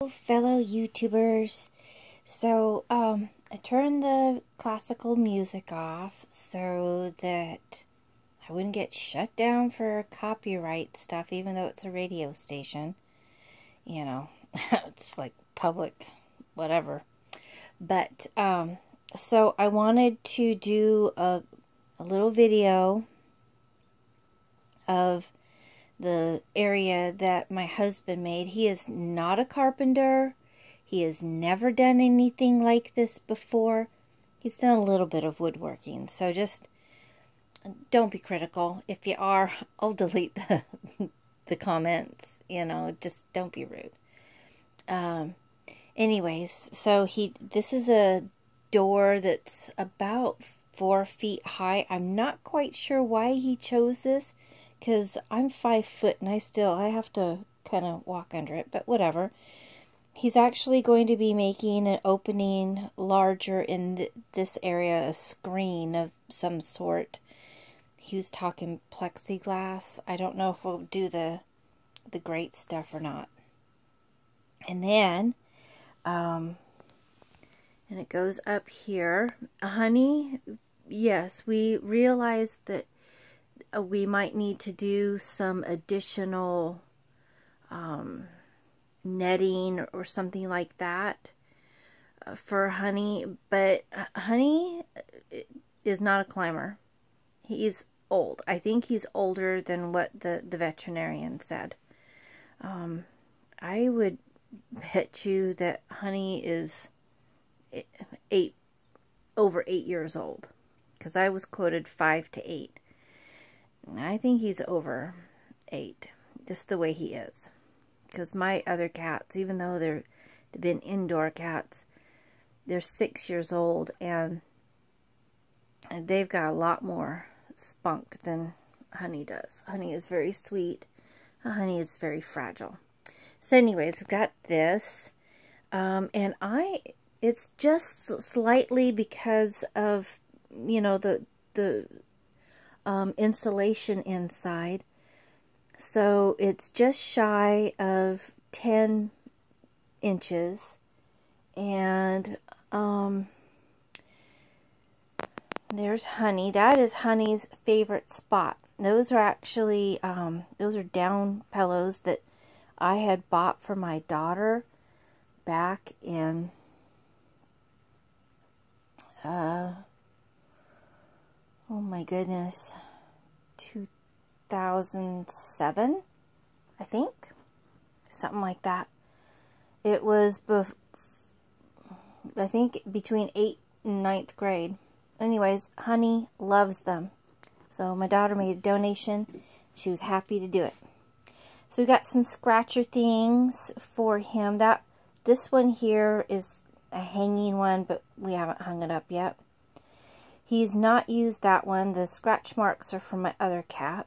Fellow YouTubers. So, I turned the classical music off so that I wouldn't get shut down for copyright stuff, even though it's a radio station. You know, it's like public, whatever. But, so I wanted to do a little video of the area that my husband made. He is not a carpenter. He has never done anything like this before. He's done a little bit of woodworking, so just don't be critical. If you are, I'll delete the comments, you know, just don't be rude. Anyways, so this is a door that's about 4 feet high. I'm not quite sure why he chose this, because I'm 5 foot and I have to kind of walk under it, but whatever. He's actually going to be making an opening larger in this area, a screen of some sort. He was talking plexiglass. I don't know if we'll do the great stuff or not. And then, and it goes up here. Honey, yes, we realized that we might need to do some additional netting or something like that for Honey, but Honey is not a climber. He's old. I think he's older than what the veterinarian said. I would bet you that Honey is over 8 years old, because I was quoted 5 to 8. I think he's over 8, just the way he is. Because my other cats, even though they've been indoor cats, they're 6 years old, and they've got a lot more spunk than Honey does. Honey is very sweet. Honey is very fragile. So anyways, we've got this, and it's just slightly because of, you know, the insulation inside. So it's just shy of 10 inches. And there's Honey. That is Honey's favorite spot. Those are actually, those are down pillows that I had bought for my daughter back in, oh my goodness, 2007, I think, something like that. It was, I think, between 8th and 9th grade. Anyways, Honey loves them. So my daughter made a donation. She was happy to do it. So we got some scratcher things for him. This one here is a hanging one, but we haven't hung it up yet. He's not used that one. The scratch marks are from my other cat.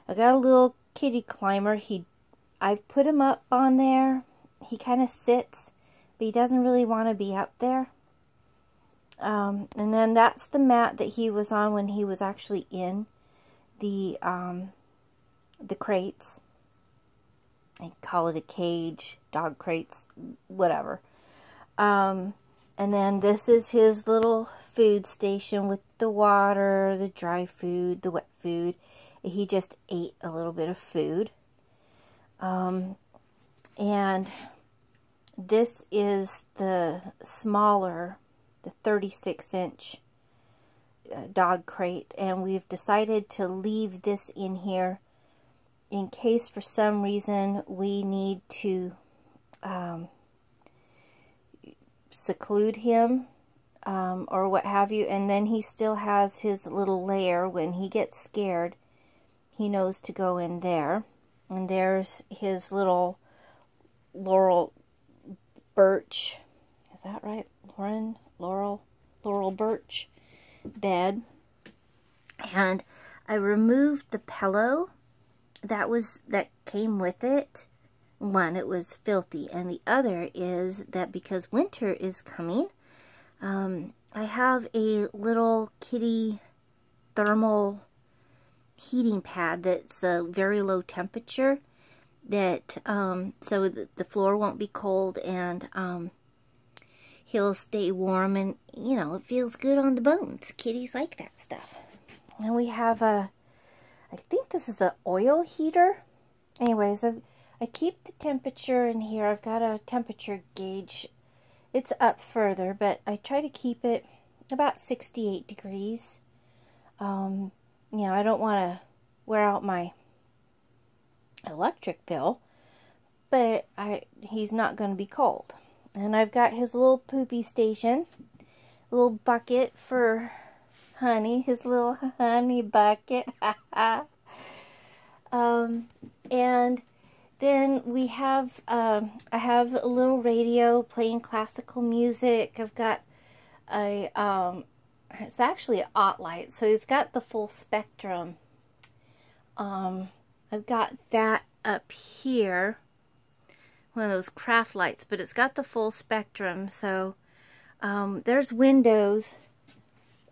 I got a little kitty climber. I've put him up on there. He kind of sits, but he doesn't really want to be up there. And then that's the mat that he was on when he was actually in the crates. I call it a cage, dog crates, whatever. And then this is his little food station with the water, the dry food, the wet food. He just ate a little bit of food. And this is the smaller, the 36-inch dog crate. And we've decided to leave this in here in case for some reason we need to seclude him or what have you, and then he still has his little lair. When he gets scared, he knows to go in there. And there's his little Laurel Birch, is that right? Laurel Birch bed. And I removed the pillow that came with it. One, it was filthy, and the other is that because winter is coming, I have a little kitty thermal heating pad that's a very low temperature, that so the floor won't be cold, and he'll stay warm, and you know, it feels good on the bones. Kitties like that stuff. And we have I think this is an oil heater. Anyways, I keep the temperature in here. I've got a temperature gauge. It's up further, but I try to keep it about 68 degrees. You know, I don't want to wear out my electric bill, but he's not going to be cold. And I've got his little poopy station, little bucket for Honey, his little honey bucket. And then we have, I have a little radio playing classical music. I've got it's actually an OttLite, so it's got the full spectrum. I've got that up here, one of those craft lights, but it's got the full spectrum. So there's windows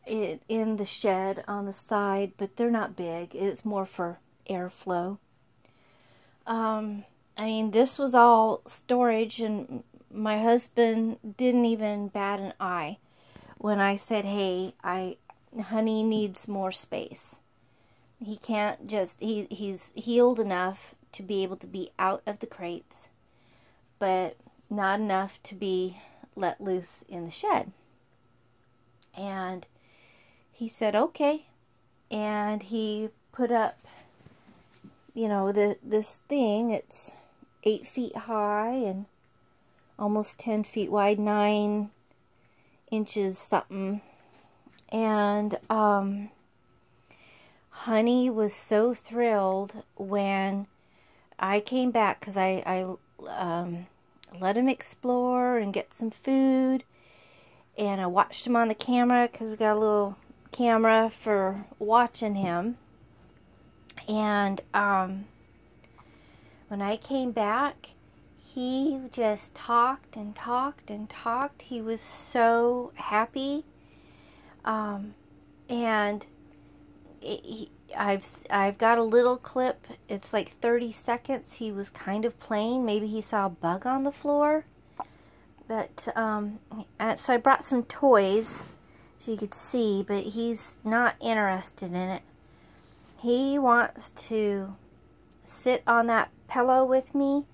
in the shed on the side, but they're not big. It's more for airflow. I mean, this was all storage, and my husband didn't even bat an eye when I said, hey, Honey needs more space. He can't just, he's healed enough to be able to be out of the crates, but not enough to be let loose in the shed. And he said, okay. And he put up, you know, this thing. It's 8 feet high and almost 10 feet wide, 9 inches something. And Honey was so thrilled when I came back, because I let him explore and get some food, and I watched him on the camera, because we got a little camera for watching him. And when I came back, he just talked and talked and talked. He was so happy. And I've got a little clip. It's like 30 seconds. He was kind of playing. Maybe he saw a bug on the floor. But so I brought some toys so you could see, but he's not interested in it. He wants to sit on that pillow with me,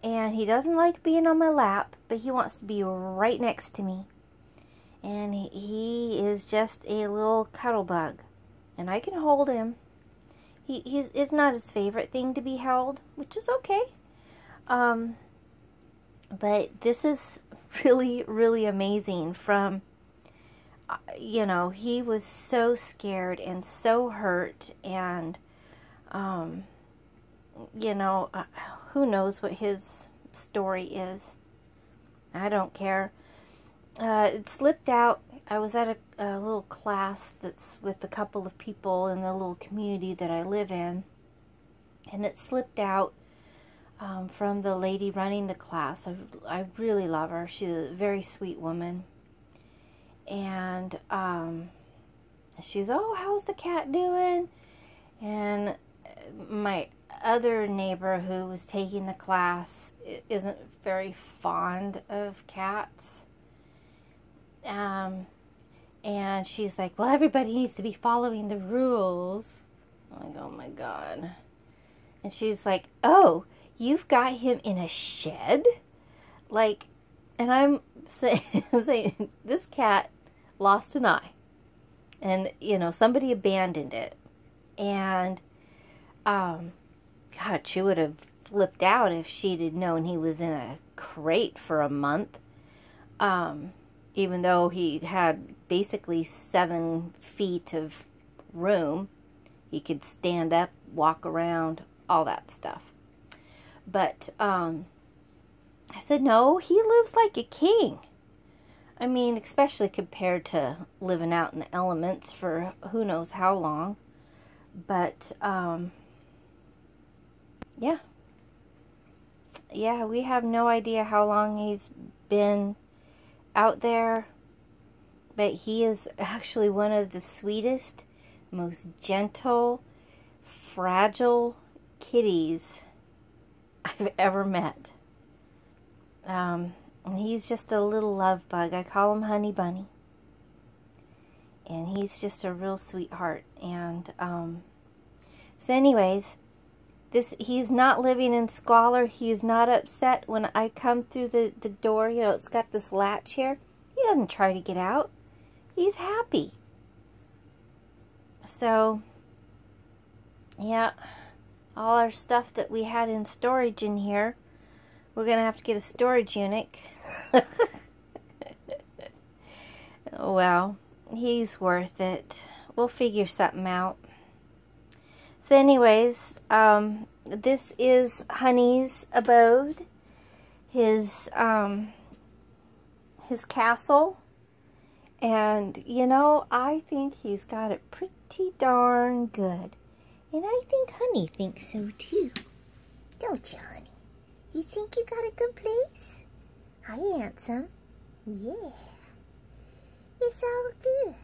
and he doesn't like being on my lap, but he wants to be right next to me. And he is just a little cuddle bug, and I can hold him. It's not his favorite thing to be held, which is okay. But this is really, really amazing. From, you know, he was so scared and so hurt, and, you know, who knows what his story is. I don't care. It slipped out. I was at a little class that's with a couple of people in the little community that I live in, and it slipped out from the lady running the class. I really love her. She's a very sweet woman. And she's, oh, how's the cat doing? And my other neighbor who was taking the class isn't very fond of cats. And she's like, well, everybody needs to be following the rules. I'm like, oh my God. And she's like, oh, you've got him in a shed? Like, and I'm saying, this cat lost an eye. And, you know, somebody abandoned it. And, God, she would have flipped out if she'd have known he was in a crate for a month. Even though he had basically 7 feet of room. He could stand up, walk around, all that stuff. But I said, no, he lives like a king. I mean, especially compared to living out in the elements for who knows how long. But, yeah. Yeah, we have no idea how long he's been out there. But he is actually one of the sweetest, most gentle, fragile kitties I've ever met. And he's just a little love bug. I call him Honey Bunny. And he's just a real sweetheart. And so anyways, he's not living in squalor. He's not upset when I come through the door. You know, it's got this latch here. He doesn't try to get out. He's happy. So, yeah, all our stuff that we had in storage in here, we're going to have to get a storage unit. Well, he's worth it. We'll figure something out. So anyways, this is Honey's abode, his castle, and you know, I think he's got it pretty darn good, and I think Honey thinks so too. Don't you, Honey? You think you got a good place? Hi, handsome. Yeah, it's all good.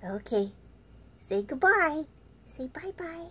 Okay, say goodbye. Say bye-bye.